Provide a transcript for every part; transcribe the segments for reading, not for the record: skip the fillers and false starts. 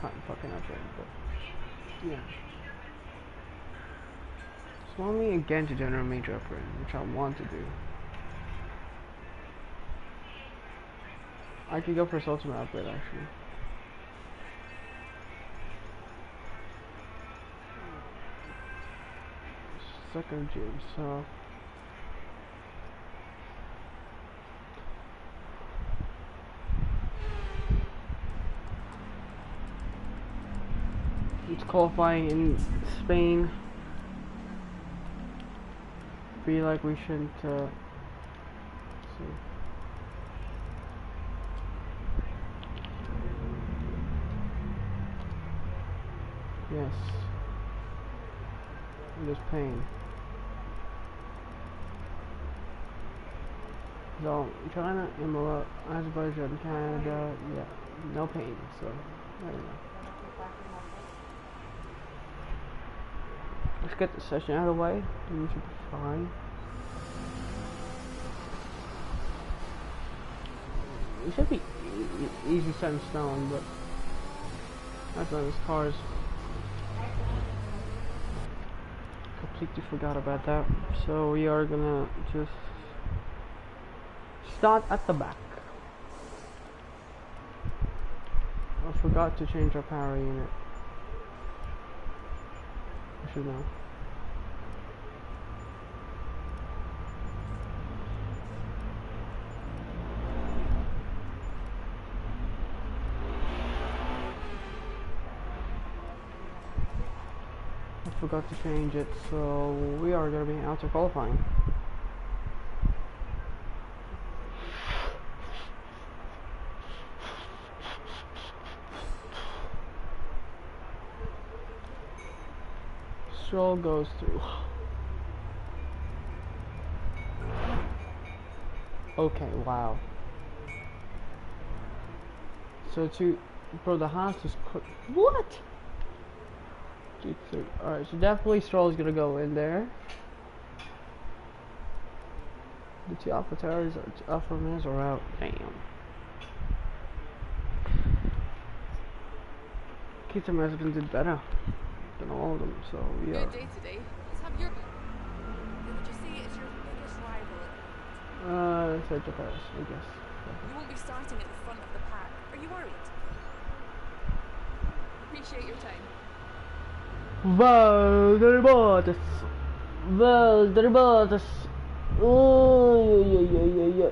kind of fucking upgrade, but yeah. So want me again to generate a major upgrade, which I want to do. I could go for his ultimate upgrade actually. Second gym, so it's qualifying in Spain. Feel like we shouldn't see. Yes. There's pain. So China, Imola, Azerbaijan, Canada, yeah, no pain. So I don't know. Let's get the session out of the way, and we should be fine. It should be easy set in stone, but that's why this car's completely forgot about that. So we are gonna just start at the back. I forgot to change our power unit. I should know. I forgot to change it, so we are going to be out of qualifying. Stroll goes through. Okay, wow. So for the house is what? Alright, so definitely Stroll is gonna go in there. The two Alpha Males are out. Damn. Kita Mazepin did better than all of them, so we are. Good day today. Let's have your. Who would you say is your biggest rival? Sergio Perez, I guess. You won't be starting at the front of the pack. Are you worried? Appreciate your time. Valtteri Bottas. Valtteri Bottas. Oh, yeah.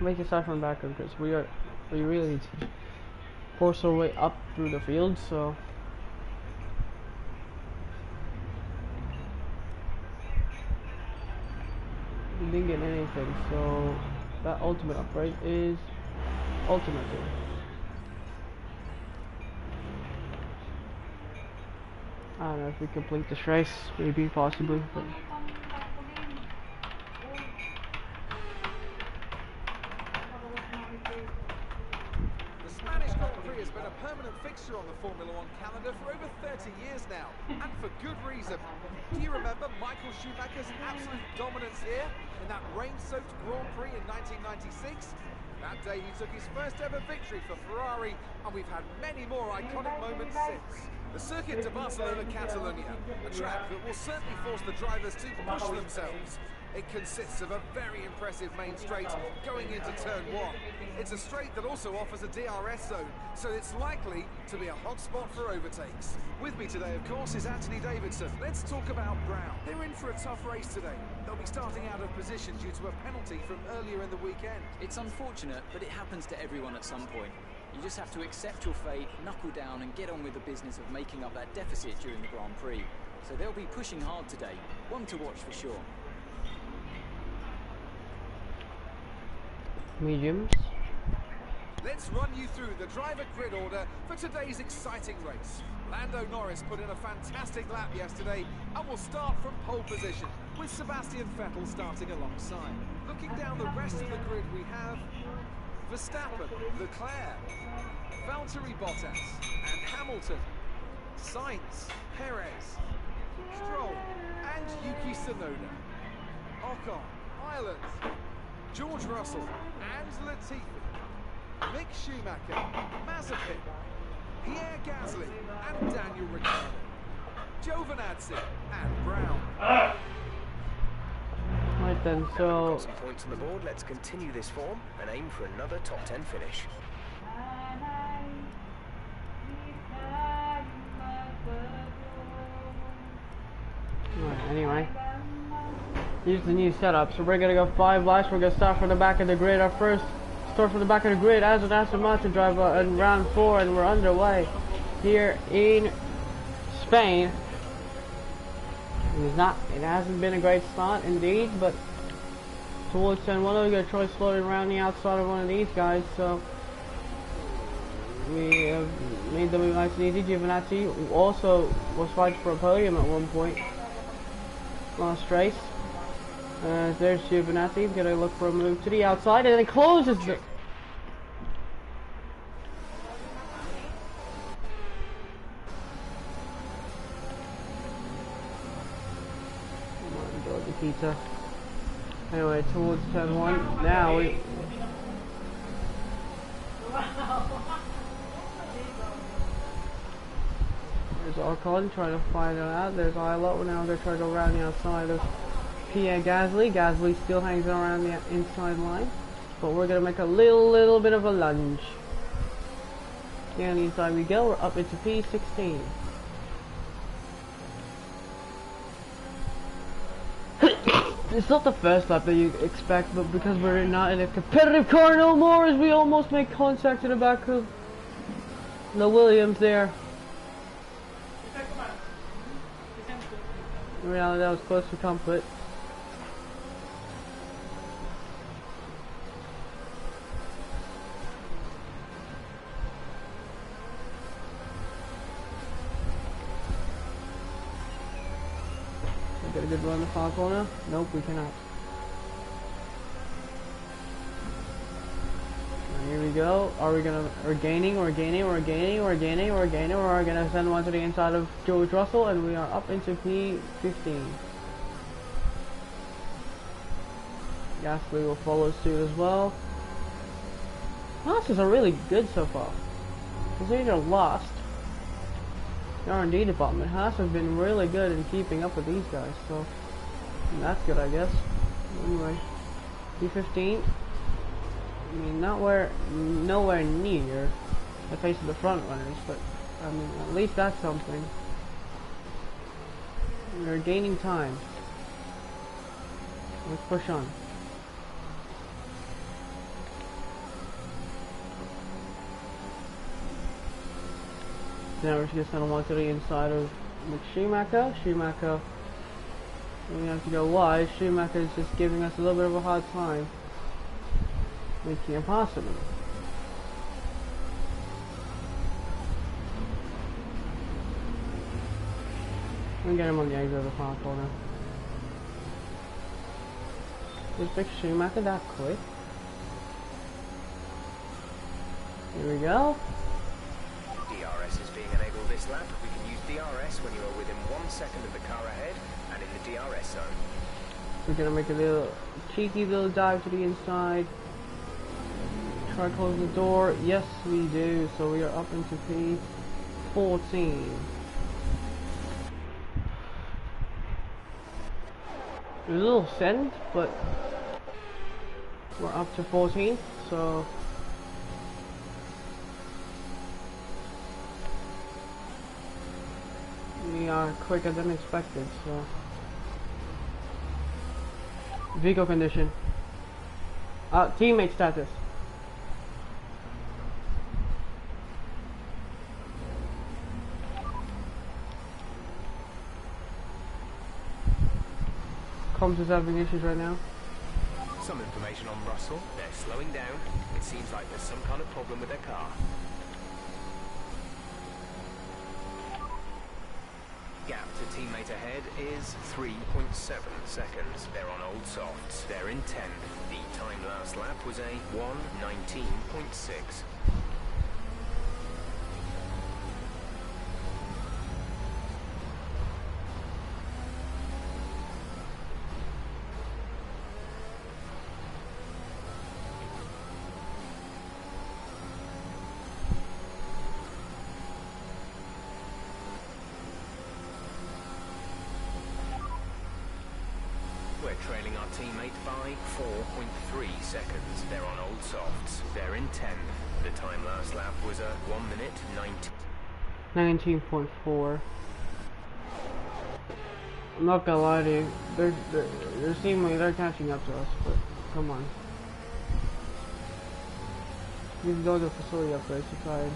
Make it start from back because we really need to force our way up through the field, so we didn't get anything, so that ultimate upgrade is ultimate. I don't know if we complete this race, maybe, possibly, but the Spanish Grand Prix has been a permanent fixture on the Formula One calendar for over 30 years now, and for good reason. Do you remember Michael Schumacher's absolute dominance here in that rain-soaked Grand Prix in 1996? That day he took his first ever victory for Ferrari, and we've had many more iconic moments since. The circuit to Barcelona Catalunya, a track that will certainly force the drivers to push themselves. It consists of a very impressive main straight going into turn 1. It's a straight that also offers a DRS zone, so it's likely to be a hot spot for overtakes. With me today, of course, is Anthony Davidson. Let's talk about Brown. They're in for a tough race today. They'll be starting out of position due to a penalty from earlier in the weekend. It's unfortunate, but it happens to everyone at some point. You just have to accept your fate, knuckle down and get on with the business of making up that deficit during the Grand Prix. So they'll be pushing hard today. One to watch for sure. mediums. Let's run you through the driver grid order for today's exciting race. Lando Norris put in a fantastic lap yesterday and will start from pole position, with Sebastian Vettel starting alongside. Looking down the rest of the grid, we have Verstappen, Leclerc, Valtteri Bottas and Hamilton, Sainz, Perez, Stroll and Yuki Tsunoda, Ocon, Ireland, George Russell and Latifi, Mick Schumacher, Mazepin, Pierre Gasly and Daniel Ricciardo, Giovinazzi and Brown. Right then, Got so some points on the board. Let's continue this form and aim for another top 10 finish. right, anyway, here's the new setup. So we're gonna go 5 laps. We're gonna start from the back of the grid. Our first start from the back of the grid as an Aston Martin driver in round 4, and we're underway here in Spain. It hasn't been a great start indeed, but towards turn 1 we're gonna try slowing around the outside of one of these guys. So we have made them nice and easy. Giovinazzi also was fighting for a podium at one point last race. There's Giovinazzi. He's gonna look for a move to the outside, and then closes the. Pizza. Anyway, towards turn 1. Now we. There's Ocon trying to find it out. There's Isla. Now they're trying to go around the outside of Pierre Gasly. Gasly still hangs around the inside line, but we're gonna make a little bit of a lunge. Down the inside we go. We're up into P16. It's not the first lap that you expect, but because we're not in a competitive car no more, as we almost make contact to the back of the Williams there. In reality, that was close for comfort. Get a good run in the far corner? Nope, we cannot. And here we go. Are we gonna? We're gaining. We're gaining. We're gaining. We're gaining. We're gaining. We're gonna send one to the inside of George Russell, and we are up into P15. Gasly will follow suit as well. Losses are really good so far. Considering they're lost. The R&D department has been really good in keeping up with these guys, so that's good, I guess. Anyway, P15. I mean, nowhere near the face of the front runners, but I mean, at least that's something. We're gaining time. Let's push on. Now we're just going to send one to the inside of Schumacher. Schumacher, we have to go wide. Schumacher is just giving us a little bit of a hard time. Making it possible. We'll get him on the exit of the far corner. Just pick Schumacher that quick. Here we go. DRS is being enabled this lap. We can use DRS when you are within 1 second of the car ahead and in the DRS zone. We're gonna make a little cheeky little dive to the inside. Try to close the door. Yes, we do. So we are up into P14. A little send, but we're up to 14. So we are quicker than expected. So vehicle condition. Teammate status. Comms is having issues right now. Some information on Russell. They're slowing down. It seems like there's some kind of problem with their car. Gap to teammate ahead is 3.7 seconds. They're on old softs. They're in 10th. The time last lap was a 1:19.6. We're trailing our teammate by 4.3 seconds. They're on old softs. They're in 10th. The time last lap was a 1:19. 19.4. I'm not gonna lie to you. They're seemingly they're catching up to us, but come on. We can go to facility upgrades to try it.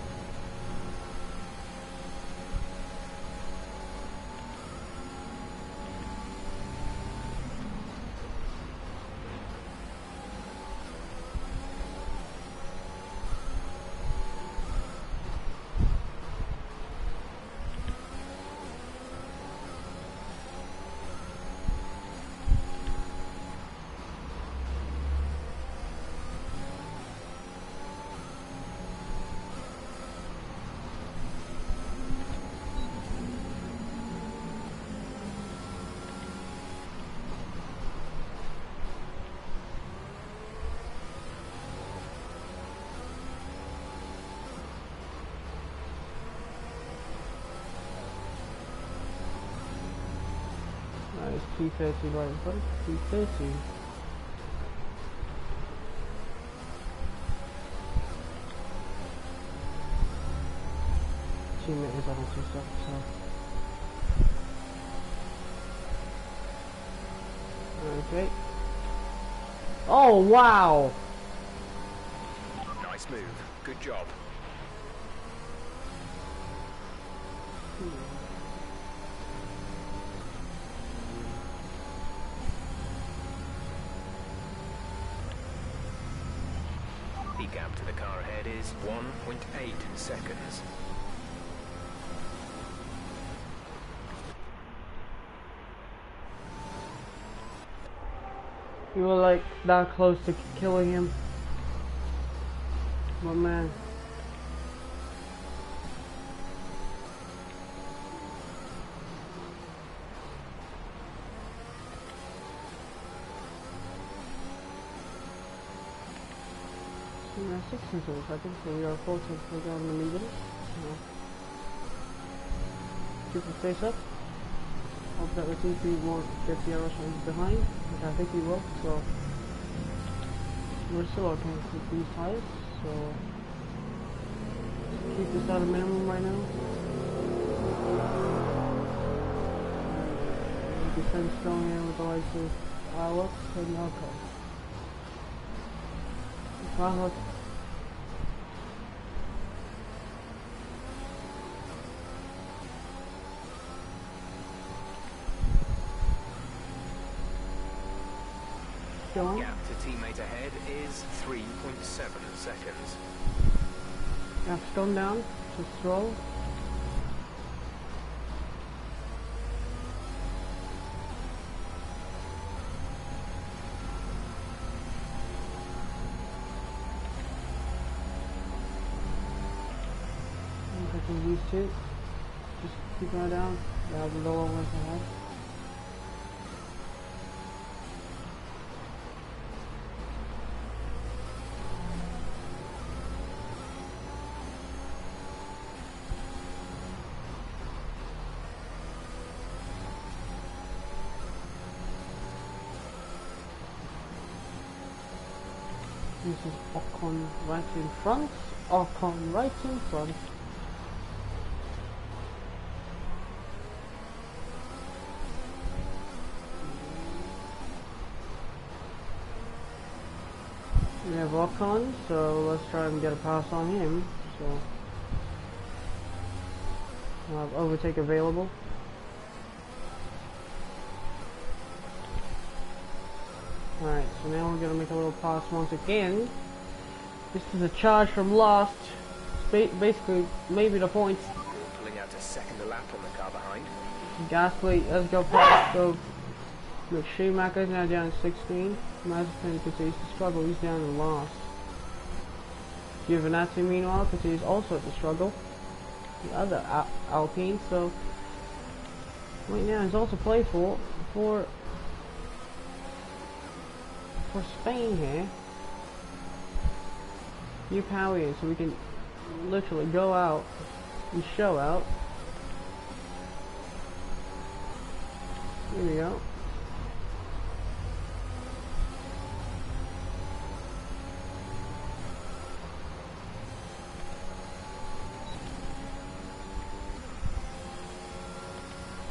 Nice, P30 right in front. P30. Teammate is on some stuff, so. Okay. Oh, wow! Nice move. Good job. The gap to the car ahead is 1.8 seconds. You were like that close to killing him. My man. So we are 16 seconds, so we are 14 seconds down in the medium. Keep the face up. Hope that the TP won't get the arrows from behind, which I think he will, so we're still okay with these tires, so keep this at a minimum right now. Defense going in with the likes of Alex and Alco. Alex. Gap to teammate ahead is 3.7 seconds. Now stone down, just throw. I can use two. Just keep an eye down. Yeah, the lower ones ahead. This is Ocon right in front. Ocon right in front. We have Ocon, so let's try and get a pass on him. So we'll have overtake available. Alright, so now we're gonna make a little pass once again. This is a charge from last. Basically, maybe the points. Pulling out a second a lap on the car behind. Gasly, let's go past. Go. Look, Schumacher's now down to 16. Mazepin continues to struggle. He's down in last. Giovinazzi, meanwhile, continues also to struggle. The other Alpine, so right now he's also played for Spain here. New power in, so we can literally go out and show out. Here we go.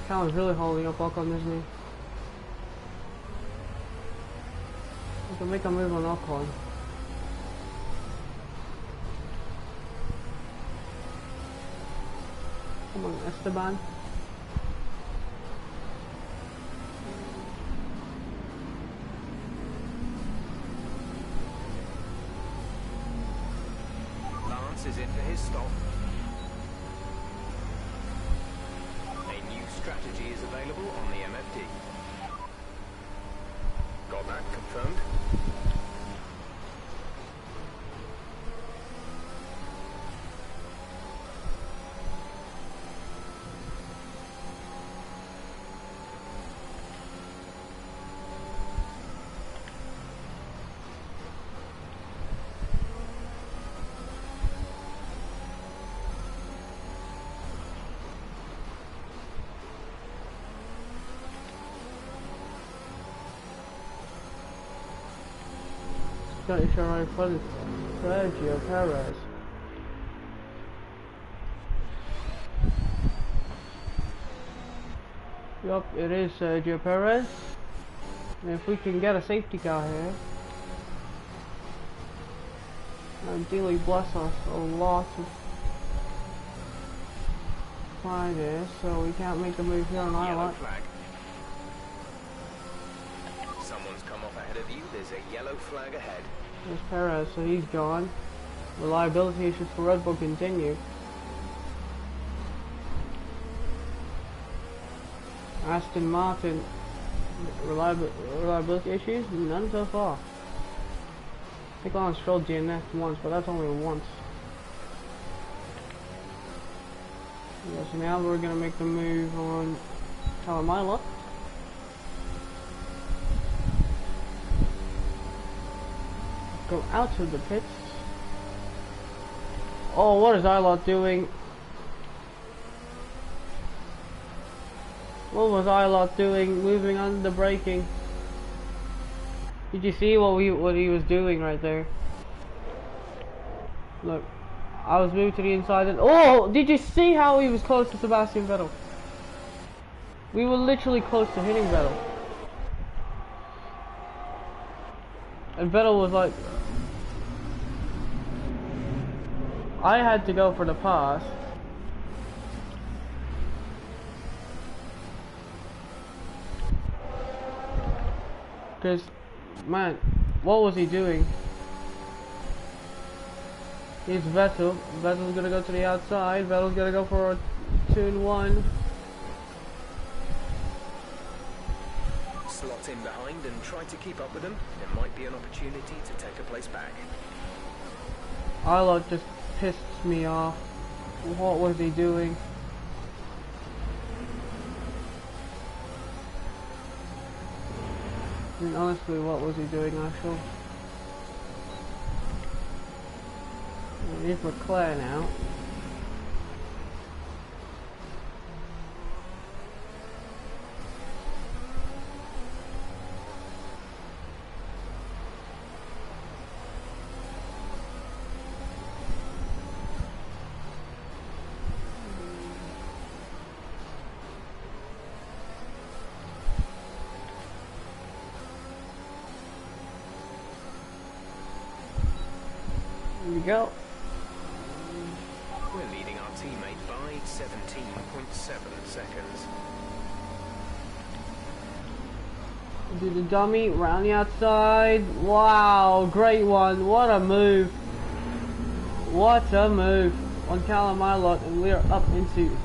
Callum's really holding up Ocon, isn't he? We can make a move on Ocon. Come on, Esteban. Lance is in for his stop. Strategy is available on the MFD. Got that confirmed? Scottish right in front of Sergio Perez. Yup, it is Sergio Perez. And if we can get a safety car here, ideally bless us a lot of time here, so we can't make a move here on Island. Someone's come off ahead of you. There's a yellow flag ahead. There's Perez, so he's gone. Reliability issues for Red Bull continue. Aston Martin, reliability issues? None so far. I think Lance Stroll DNF once, but that's only once. Yeah, so now we're gonna make the move on Kalamila. Go out of the pits. Oh, what is Ilot doing? What was Ilot doing? Moving under braking. Did you see what he was doing right there? Look, I was moved to the inside and oh! Did you see how he was close to Sebastian Vettel? We were literally close to hitting Vettel. And Vettel was like, I had to go for the pass. Because, man, what was he doing? Here's Vettel. Vettel's gonna go to the outside. Vettel's gonna go for a 2-1. Slot in behind and try to keep up with them. There might be an opportunity to take a place back. Ilot just pissed me off. What was he doing? I mean, honestly, what was he doing, actually? Here's Leclerc now. Here we go. We're leading our teammate by 17.7 seconds. Do the dummy round the outside. Wow, great one. What a move. What a move on Callum Milot, and we are up into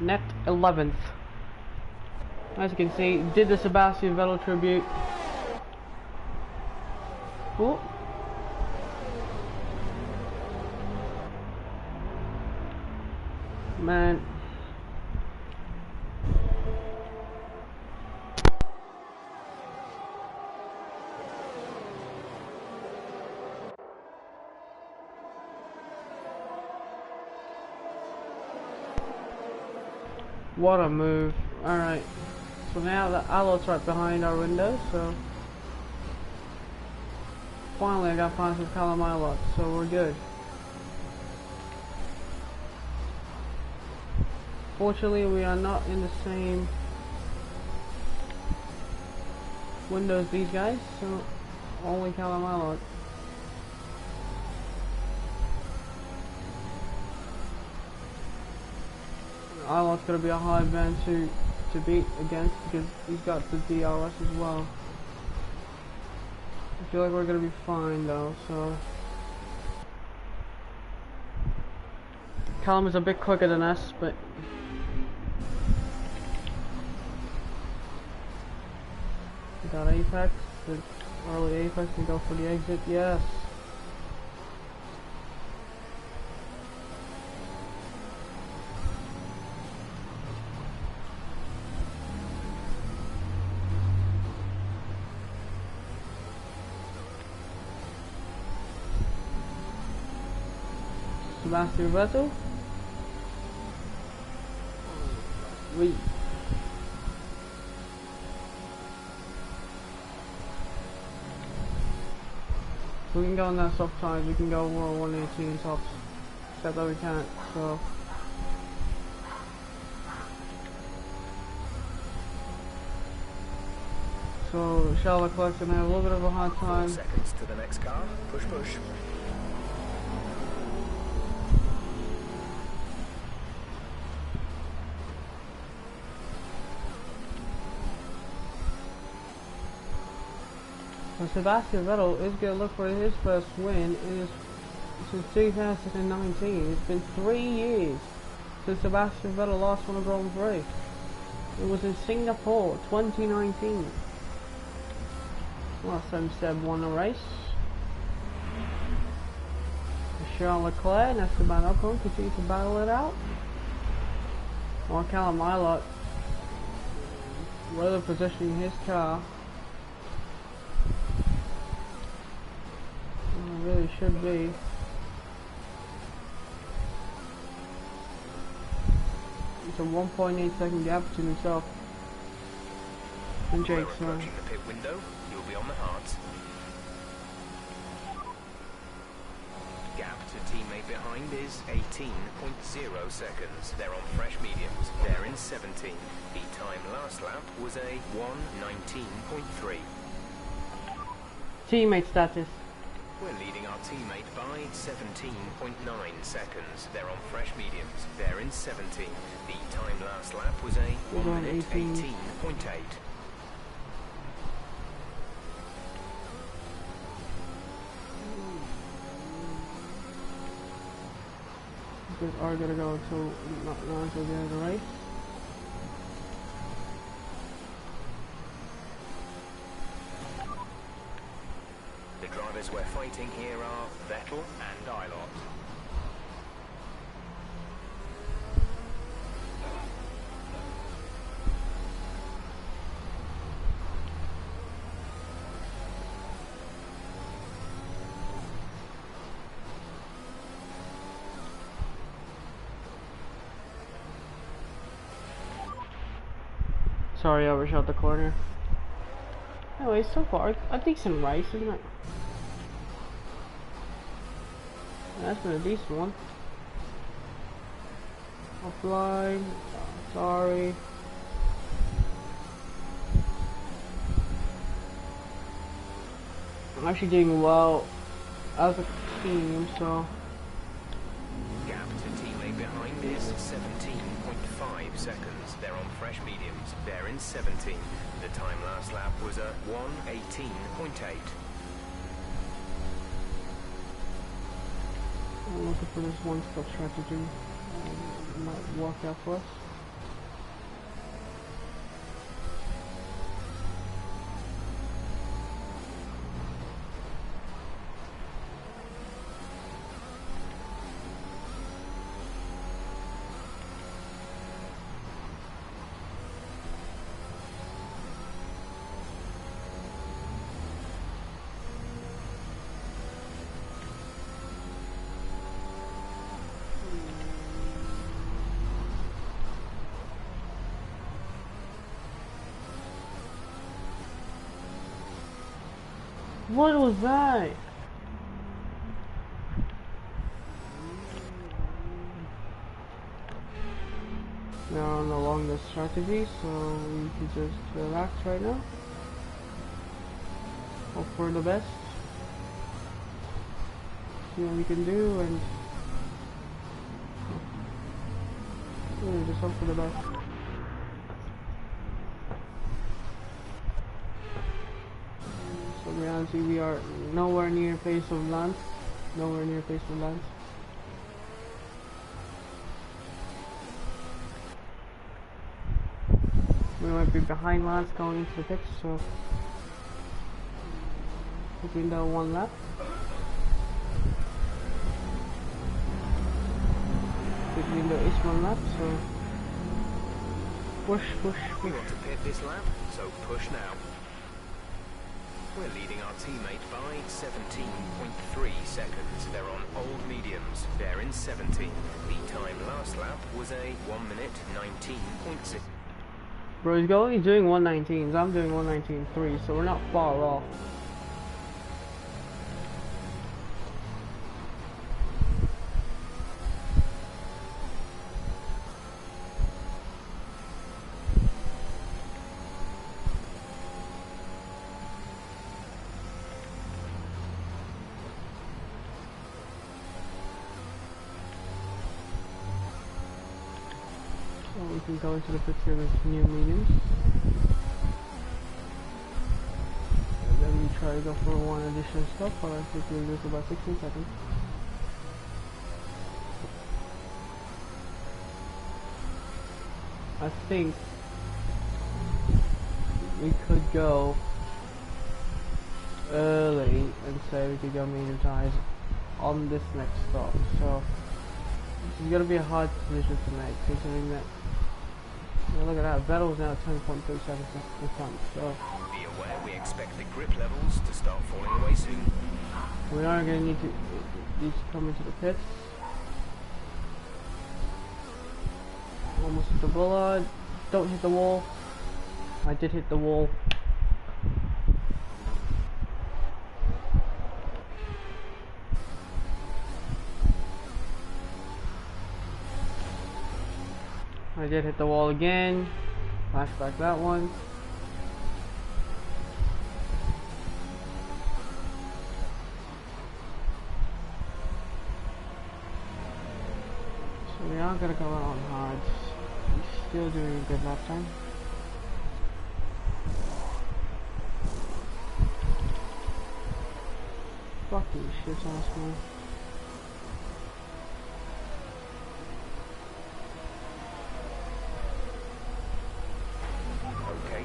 net 11th. As you can see, did the Sebastian Vettel tribute. Ooh. Man. What a move. Alright. So now the Alot's right behind our window, so finally I got points with Callum Milot, so we're good. Fortunately, we are not in the same window as these guys, so only Callum Milot. Milot's gonna be a hard man to beat against because he's got the DRS as well. I feel like we're gonna be fine though, so Callum is a bit quicker than us, but we got Apex, the early Apex, and go for the exit, yes. Sebastian Vettel. We can go on that soft tires, we can go over 118 tops, except that we can't, so Charles Leclerc's gonna have a little bit of a hard time. 4 seconds to the next car. Push, push. So Sebastian Vettel is going to look for his first win since 2019. It's been 3 years since Sebastian Vettel last won a Grand Prix. It was in Singapore, 2019. Last time Seb won a race. Charles Leclerc and Esteban Ocon continue to battle it out. While Callum Milot really positioning his car. Really should be. It's a 1.8 second gap between himself and Jake. So approaching the pit window, you'll be on the hards. Gap to teammate behind is 18.0 seconds. They're on fresh mediums. They're in 17. The time last lap was a 1:19.3. Teammate status. We're leading our teammate by 17.9 seconds. They're on fresh mediums. They're in 17. The time last lap was a 1:18.8. We are gonna go until not until the end of the race. The drivers we're fighting here are Vettel and Ilott. Sorry, I overshot the corner. Anyway, so far, a decent race, isn't it? That's been a decent one. Offline. Sorry. I'm actually doing well as a team, so. Gap to teammate behind time is 17.5 seconds. They're on fresh mediums. They're in 17. The time last lap was a 1:18.8. I'm looking for this one-stop strategy. It might work out for us. What was that? We're on the longest strategy, so we can just relax right now. Hope for the best. See what we can do, and just hope for the best. So in reality, we are nowhere near pace of Lance. Nowhere near pace of Lance. We might be behind Lance going into the pits, so hoping that one lap. Between the is one lap, so push. We want to pit this lap, so push now. We're leading our teammate by 17.3 seconds. They're on old mediums. They're in 17. The time last lap was a 1:19.6. Bro, he's only doing 119s. I'm doing 119.3, so we're not far off. We can go into the pits here with new mediums. And then we try to go for one additional stop, but I think we'll lose about 16 seconds. I think we could go early and say we could go medium tires on this next stop. So it's gonna be a hard decision to make, considering that. Look at that, Vettel's now 10.37 seconds in front, so Be aware we expect the grip levels to start falling away soon. we are going to need to come into the pits. Almost hit the bullard. Don't hit the wall. I did hit the wall. I did hit the wall again. Flashback that one. So we are gonna go out on hard. We're still doing a good lap time. Fuck these shits on us, man.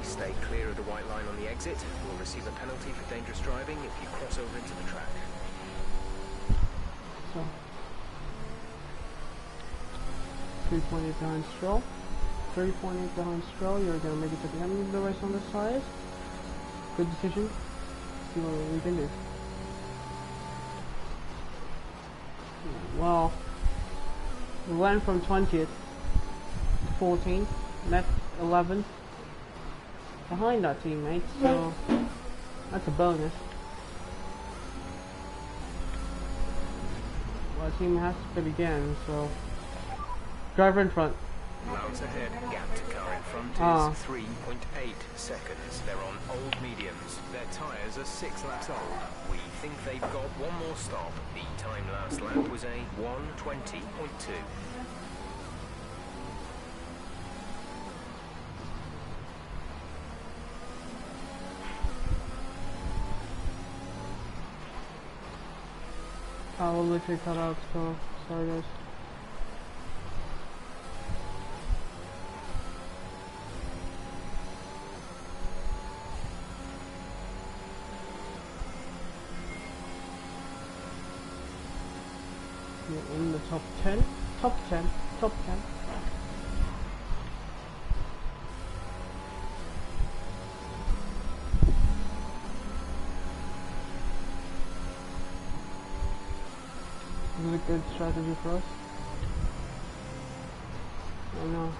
Stay clear of the white line on the exit. You'll receive a penalty for dangerous driving if you cross over into the track. So 3.8 behind Stroll. 3.8 behind Stroll. You're gonna make it to the end of the race on this side. Good decision. See what we can do. Well, we went from 20th to 14th, left 11th. Behind our teammates, so that's a bonus. Well, our team has to fit again, so driver in front. Loads ahead, gap to car in front is 3.8 seconds. They're on old mediums. Their tyres are 6 laps old. We think they've got one more stop. The time last lap was a 1:20.2. literally cut out, so sorry guys. You're in the top 10, top 10, top 10. This is a good strategy for us. I know.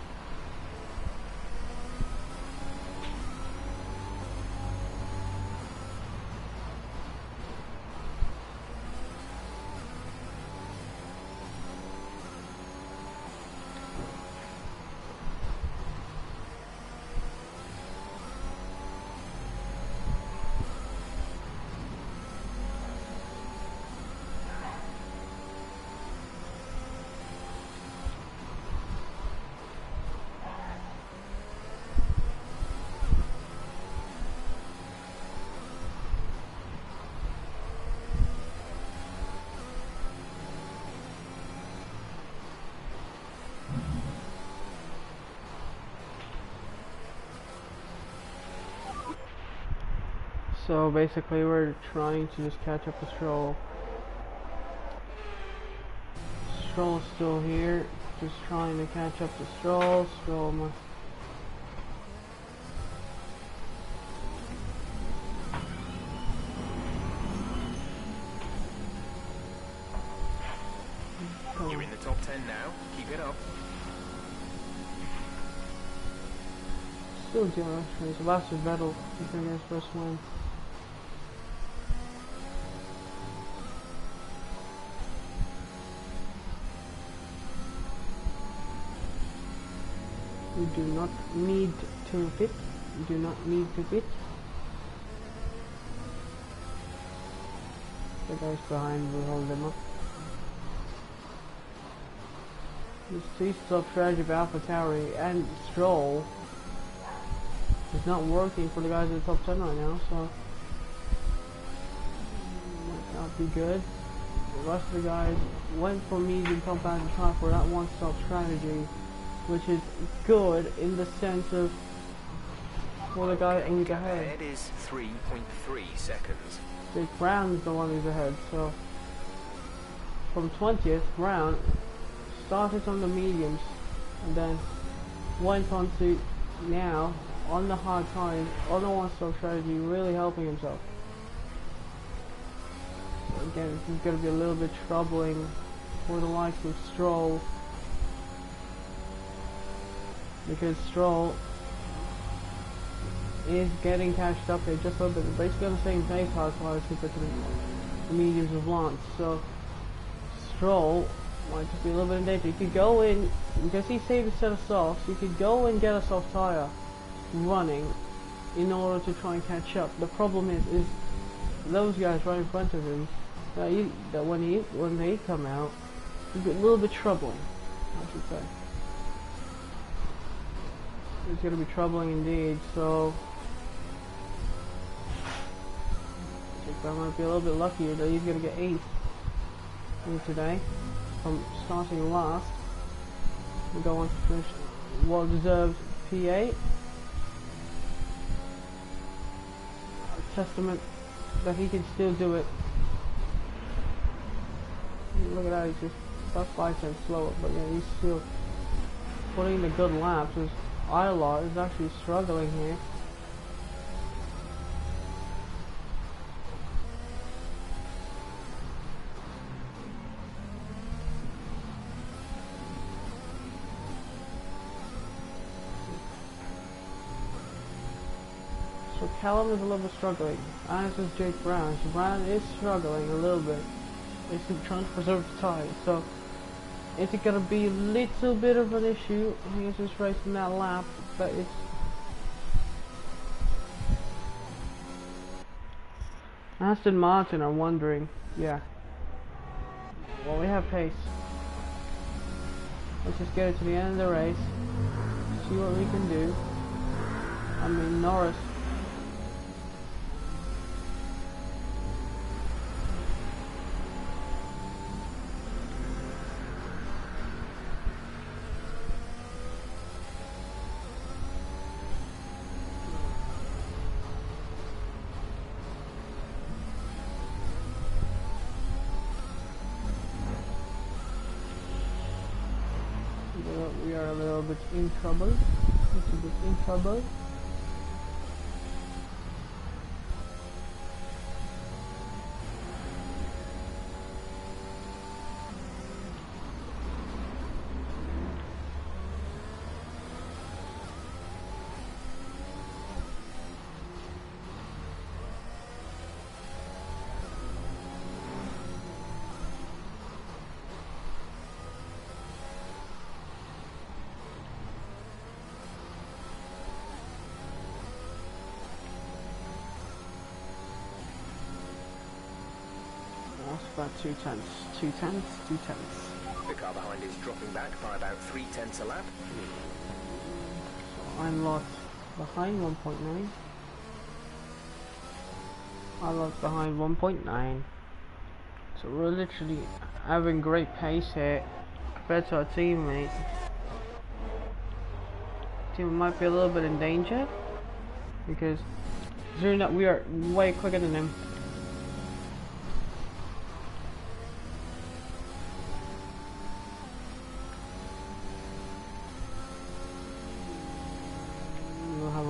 So basically we're trying to just catch up with Stroll. Stroll's still here, just trying to catch up to Stroll. Stroll must... You're in the top 10 now. Keep it up. Still doing it. Sebastian Vettel, he's gonna get his first win. You do not need to pit. You do not need to pit. The guys behind will hold them up. This three-stop strategy of AlphaTauri and Stroll is not working for the guys in the top 10 right now, so might not be good. The rest of the guys went for medium compound to try for that one-stop strategy, which is good in the sense of for the guy who's ahead. Ahead is 3.3 seconds. Jake Brown is the one who's ahead, so from 20th, Brown started on the mediums and then went on to now on the hard tires, on the one-stop strategy, really helping himself. So again, this is going to be a little bit troubling for the likes of Stroll, because Stroll is getting catched up here just a little bit, basically on the same pace hard tires compared to the mediums of Lance. So Stroll might just be a little bit in danger. You could go in, because he saved a set of softs, you could go and get a soft tire running in order to try and catch up. The problem is those guys right in front of him, that when they come out, it's a little bit troubling, I should say. It's going to be troubling indeed, so I think I might be a little bit luckier that he's going to get 8th in today from starting last. We go on to finish well-deserved P8. A testament that he can still do it. Look at that, he's just about 5 cents slower, but yeah, he's still putting the good laps. His Isla is actually struggling here. So Callum is a little bit struggling, as is Jake Brown. So Brown is struggling a little bit. He's trying to preserve the tie. So it's gonna be a little bit of an issue against this race in that lap, but it's Aston Martin are wondering, yeah. Well, we have pace. Let's just get it to the end of the race, see what we can do. I mean, Norris. We are a little bit in trouble. A bit in trouble. About 2 tenths. The car behind is dropping back by about 3/10 a lap. So I'm locked behind 1.9. I'm locked behind 1.9. So we're literally having great pace here compared to our teammate. Team might be a little bit in danger because considering that we are way quicker than him.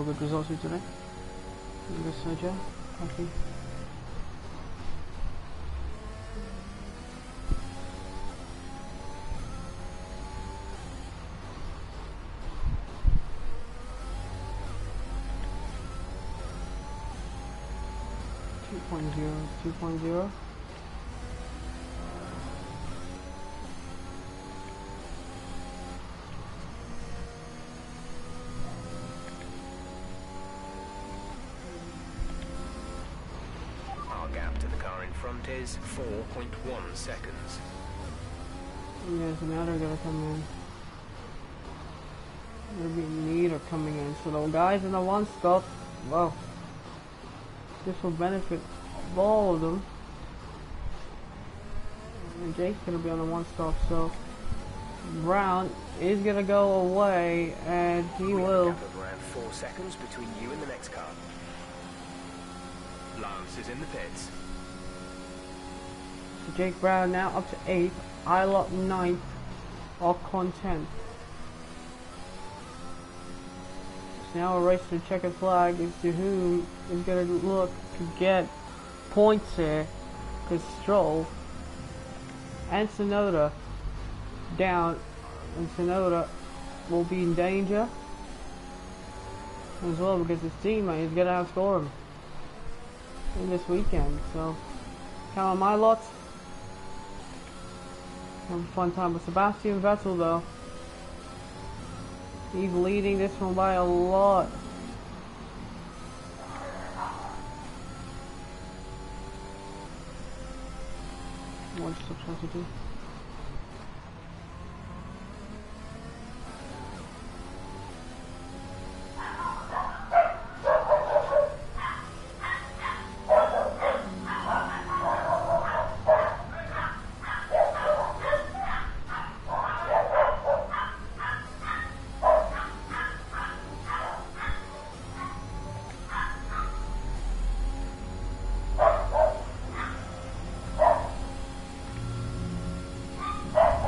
Good results here today. This side, Joe. Happy. Two point zero. Front is 4.1 seconds. Yeah, so now they're gonna come in. They're being need of coming in. So the guys in the one stop, well, this will benefit all of them. And Jake's gonna be on the one stop, so Brown is gonna go away, and he will. A gap of around 4 seconds between you and the next car. Lance is in the pits. So Jake Brown now up to 8th, Ilot 9th, Ocon 10th. It's now a race to the checkered flag as to who is going to look to get points here, because Stroll and Tsunoda down, and Tsunoda will be in danger as well because his teammate is going to outscore him in this weekend. So count on my lot. Have a fun time with Sebastian Vettel though. He's leading this one by a lot. What's the trying to do?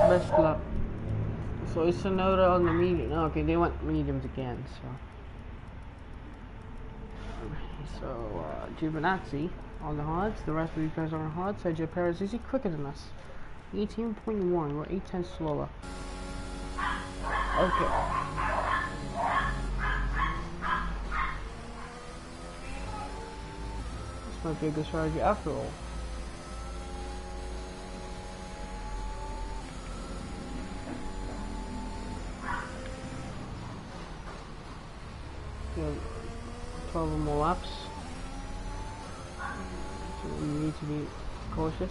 Best luck. So it's Tsunoda on the medium. Okay, they went mediums again. So Giovinazzi on the hards. The rest of these guys are on hards. Sergio Perez is he quicker than us? 18.1. We're 8/10 slower. Okay. This might be a good strategy after all. Yeah, 12 more laps. So we need to be cautious.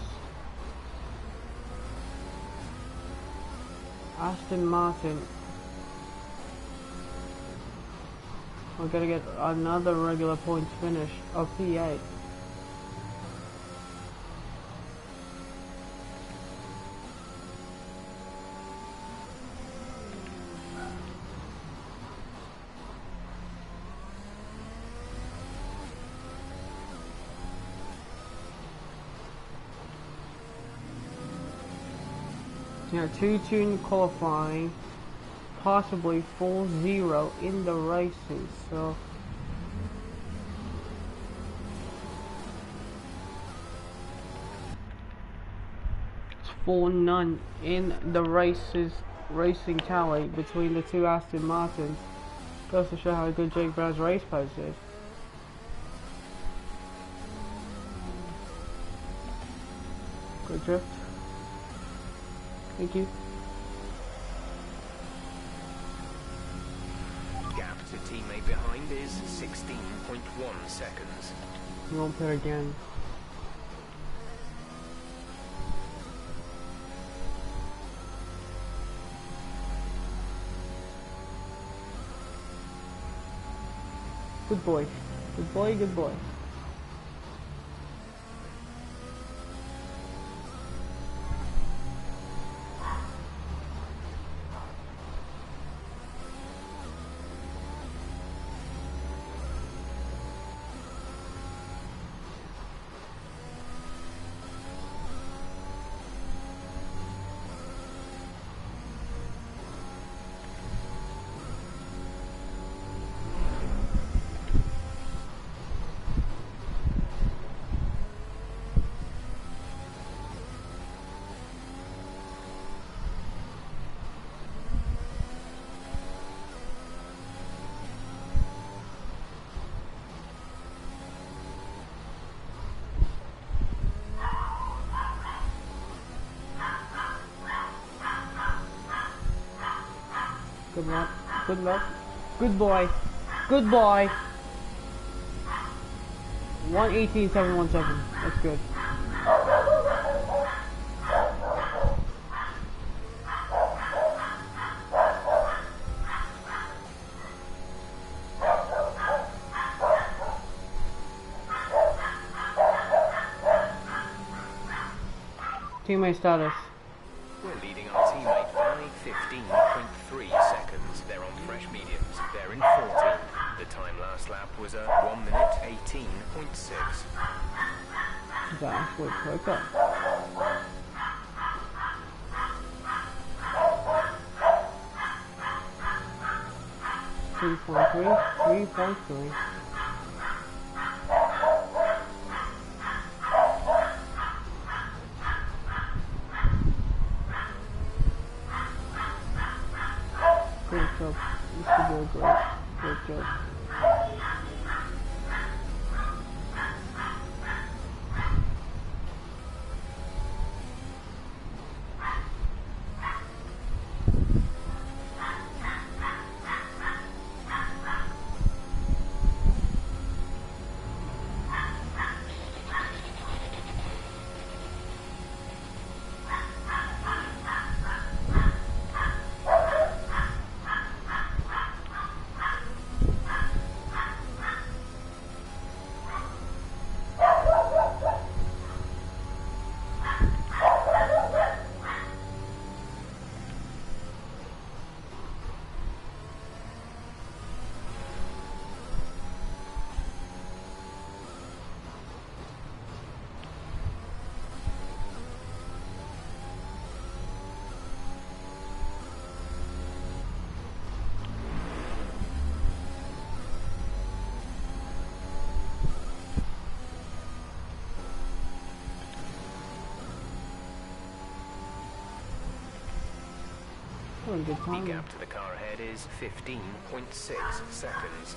Aston Martin. We're gonna get another regular points finish of P8. Yeah, 2-2 qualifying, possibly 4-0 in the races. So it's 4-0 in the racing tally between the two Aston Martins. Goes to show how good Jake Brown's race pace is. Good drift. Thank you. Gap to teammate behind is 16.1 seconds. You won't pit again. Good boy. Good boy, good boy. Good luck. Good luck. Good boy. Good boy. 118.717. That's good. Teammate status. We're leading our teammate by 15.3 seconds. They're on fresh mediums. They're in 14th. The time last lap was a 1 minute 18.6. That actually quick up. Three point three. 3.3. Great job. This could be a great job. Good The time. gap to the car ahead is 15.6 seconds.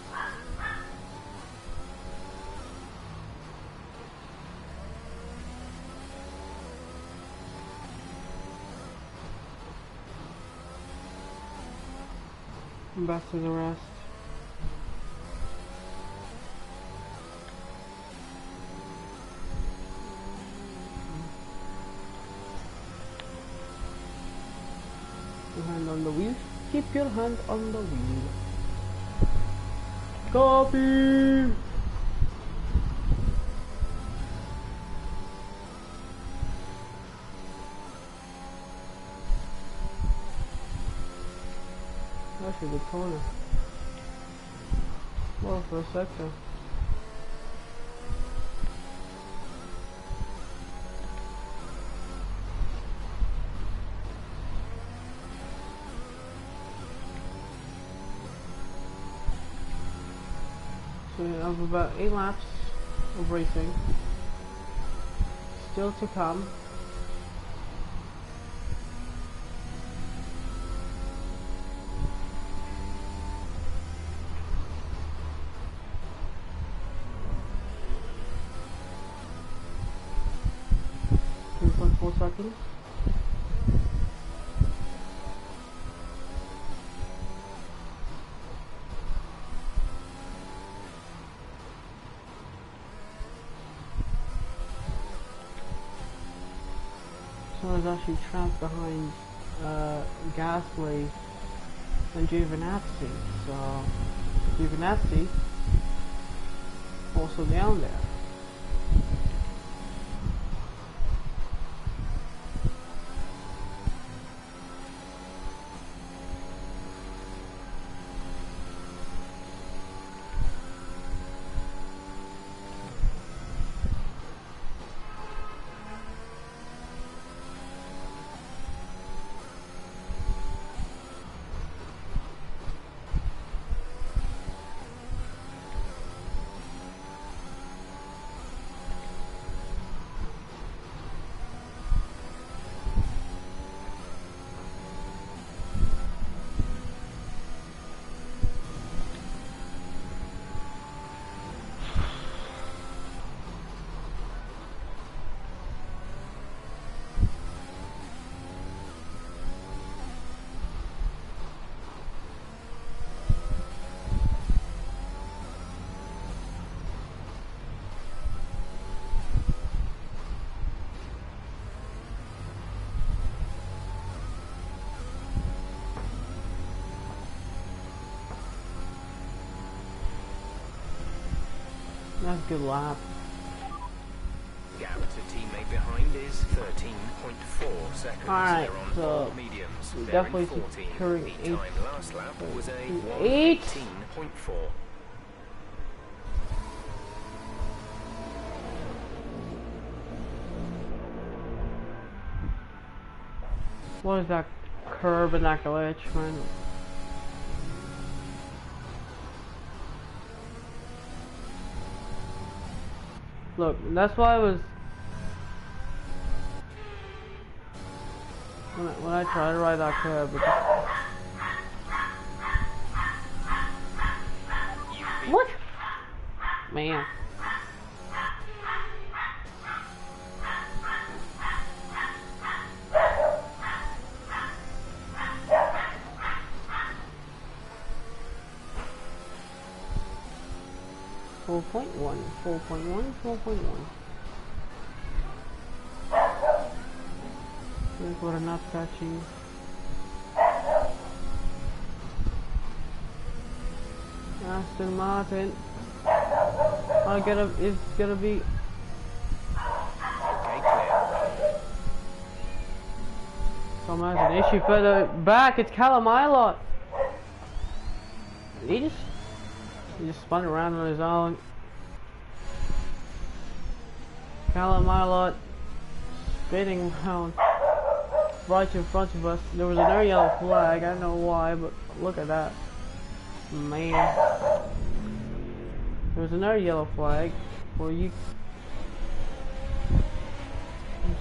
Back to the rest. Your hand on the wheel. Keep your hand on the wheel. Copy! That's a good corner. Well, for a sector. So we have about 8 laps of racing still to come. Seconds. Someone's actually trapped behind Gasly and Giovinazzi, so Giovinazzi also down there. That's a good lap. Gap to teammate behind is 13.4 seconds. Alright, They're on so all mediums. They're definitely in 14. securing The 8. time last lap was a 8. 1:18.4. What is that curve and that glitch, man? Look, that's why I was when I try to ride that curve. What? Man. Four point one. Here's what I'm not touching. Aston Martin. It's gonna be. Okay, clear. Someone has an issue further back. It's Callum Ilott. He just spun around on his own. Callum Ilott spinning around right in front of us. There was another yellow flag. I don't know why, but look at that. Man. There was another yellow flag. Well, he's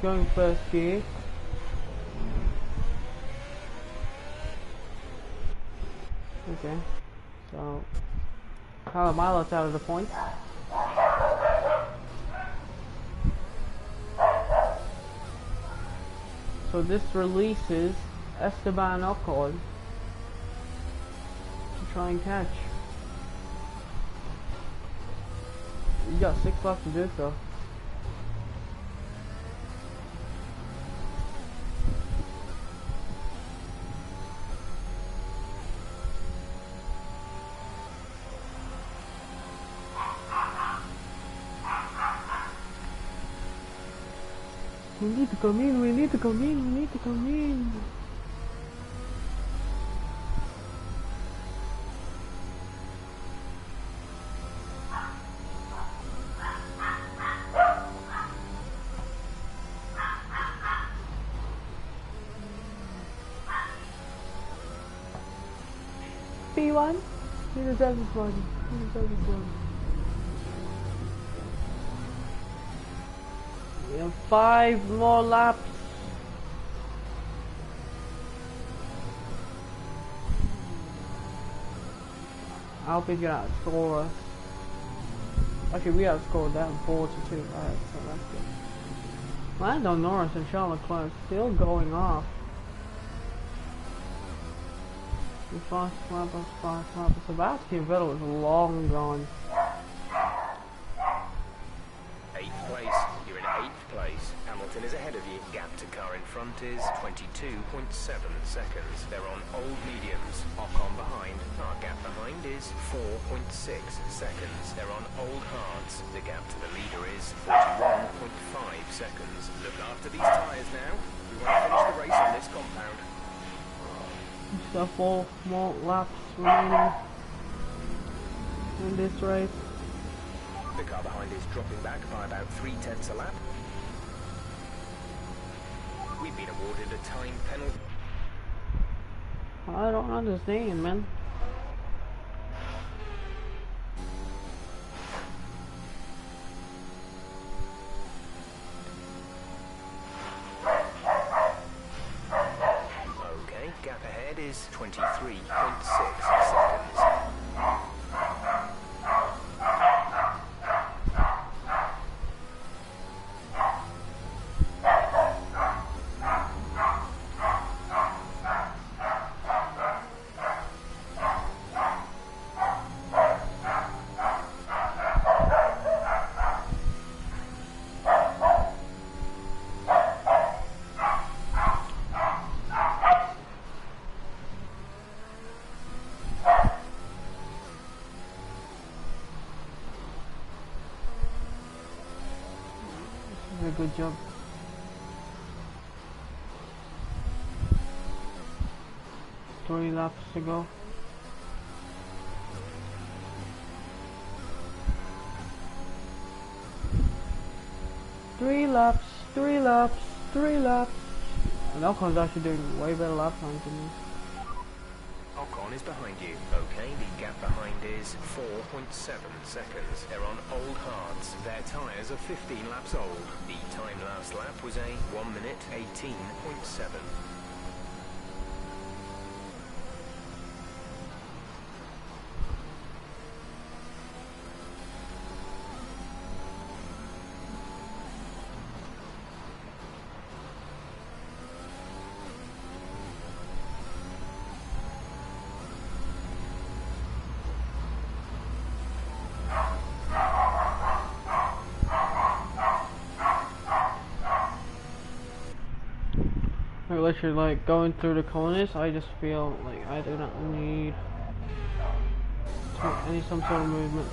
going first gear. Okay. So Callum Ilott's out of the points. So this releases Esteban Ocon to try and catch. You got 6 left to do it though. We need to come in, we need to come in, we need to come in. P1? He deserves this one. He deserves this one. We have 5 more laps. Alpin's gonna outscore us. Actually, we outscored them 4-2. Alright, so that's good. Lando Norris and Charles Leclerc still going off. The fast lap of 5 laps. Sebastian Vettel is long gone. 8th place. You're in 8th place. Hamilton is ahead of you. Gap to car in front is 22.7 seconds. They're on old mediums. Ocon behind. Our gap behind is 4.6 seconds. They're on old hards. The gap to the leader is 41.5 seconds. Look after these tyres now. We want to finish the race on this compound. Still 4 more laps remaining in this race. The car behind is dropping back by about 0.3 a lap. We've been awarded a time penalty. I don't understand, man. Okay, gap ahead is 23.6 seconds. Good job. Three laps to go. Three laps. And Ocon's actually doing way better lap times than me. Ocon is behind you. Okay, the gap behind is 4.7 seconds. They're on old hards. Their tyres are 15 laps old. The time last lap was a 1 minute 18.7. Literally, like, going through the corners, I just feel like I do not need some sort of movement.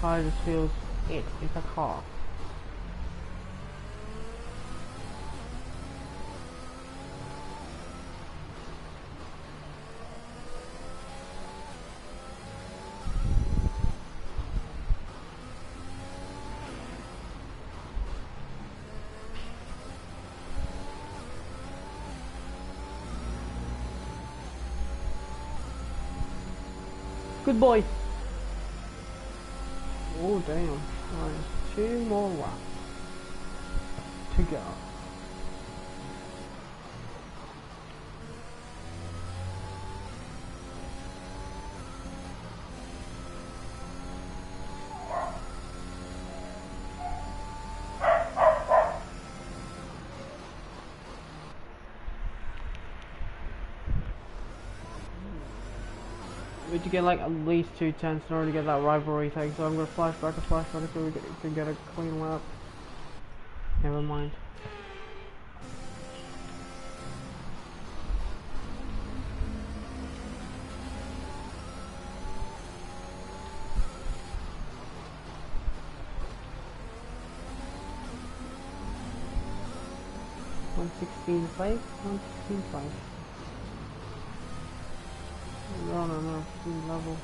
Car just feels it's a car. Good boy. Oh damn. Nice. 2 more laps to go. We need to get like at least 2 tenths in order to get that rivalry thing, so I'm gonna flash back until we can get a clean lap. Never mind. $116.5. We're on another level.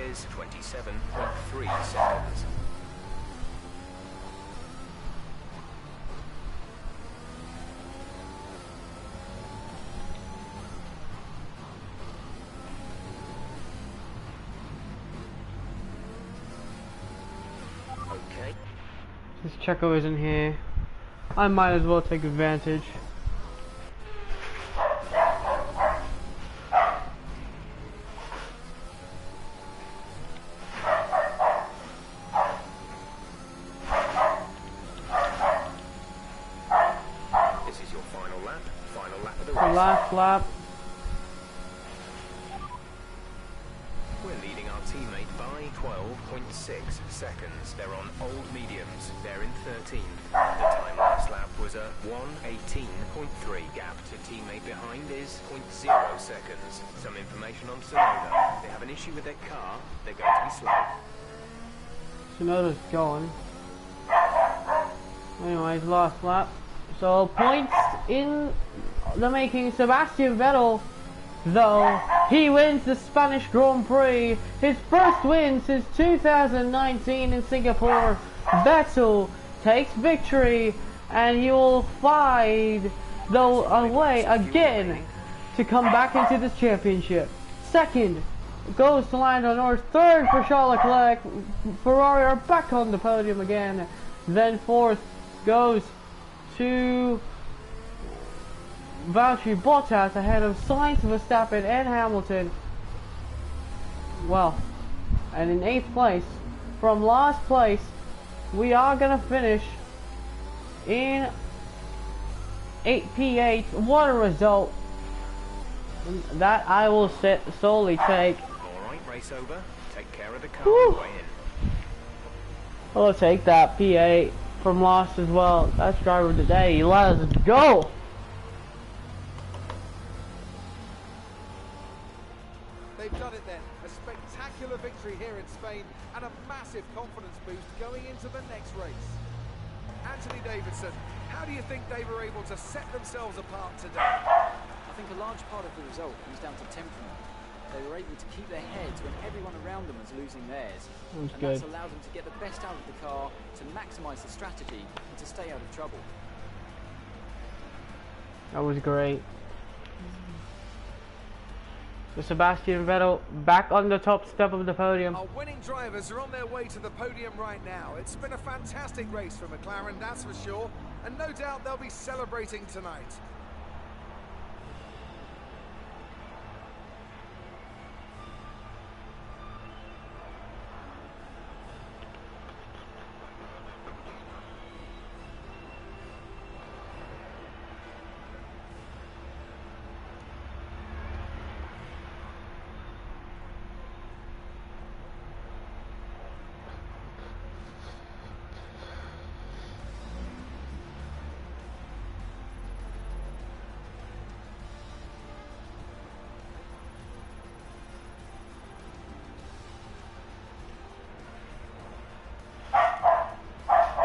is 27.3 seconds. Okay. Since Checo isn't here, I might as well take advantage. This is your final lap. Final lap of the The race. last lap. We're leading our teammate by 12.6 seconds. They're on old mediums. They're in 13th. The time last lap was a 1:18.3. Gap to teammate behind is 0.0 seconds. Some information on Sonoda. They have an issue with their car. They're going to be slow. Tsunoda's gone. Anyways, last lap. So points in the making. Sebastian Vettel, though, he wins the Spanish Grand Prix, his first win since 2019 in Singapore. Vettel takes victory, and he will find the way again to come back into this championship. Second goes to Lando Norris. Third for Charles Leclerc. Ferrari are back on the podium again. Then fourth goes to Valtteri Bottas, ahead of Sainz, Verstappen and Hamilton. Well, and in 8th place, from last place, we are gonna finish in 8P8. What a result! That I will solely take. Alright, race over. Take care of the car Whew. on the way in. I'll take that P8 from last as well. That's driver of the day. Let's go! They've done it then. A spectacular victory here in Spain and a massive confidence boost going into the next race. Anthony Davidson, how do you think they were able to set themselves apart today? I think a large part of the result comes down to temperament. They were able to keep their heads when everyone around them was losing theirs. That's and good. that's allowed them to get the best out of the car, to maximise the strategy, and to stay out of trouble. That was great. So Sebastian Vettel back on the top step of the podium. Our winning drivers are on their way to the podium right now. It's been a fantastic race for McLaren, that's for sure, and no doubt they'll be celebrating tonight.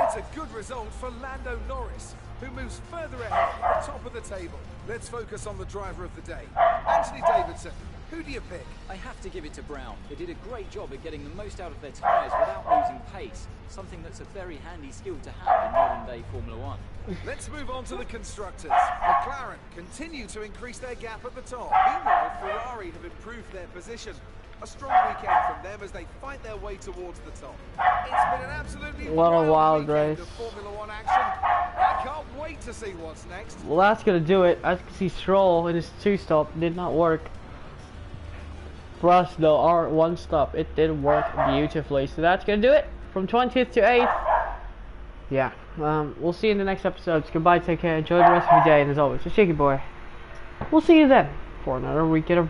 It's a good result for Lando Norris, who moves further ahead at the top of the table. Let's focus on the driver of the day. Anthony Davidson, who do you pick? I have to give it to Brown. They did a great job at getting the most out of their tyres without losing pace, something that's a very handy skill to have in modern-day Formula One. Let's move on to the constructors. McLaren continue to increase their gap at the top. Meanwhile, Ferrari have improved their position. A strong weekend from them as they fight their way towards the top. It's been an absolutely What a wild weekend race. of Formula One action. I can't wait to see what's next. Well, that's gonna do it. As you can see, Stroll in his 2-stop did not work. For us, though, our 1-stop, it did work beautifully. So that's gonna do it from 20th to 8th. Yeah, we'll see you in the next episodes. Goodbye, take care, enjoy the rest of your day, and as always, just shake it, boy. We'll see you then for another weekend of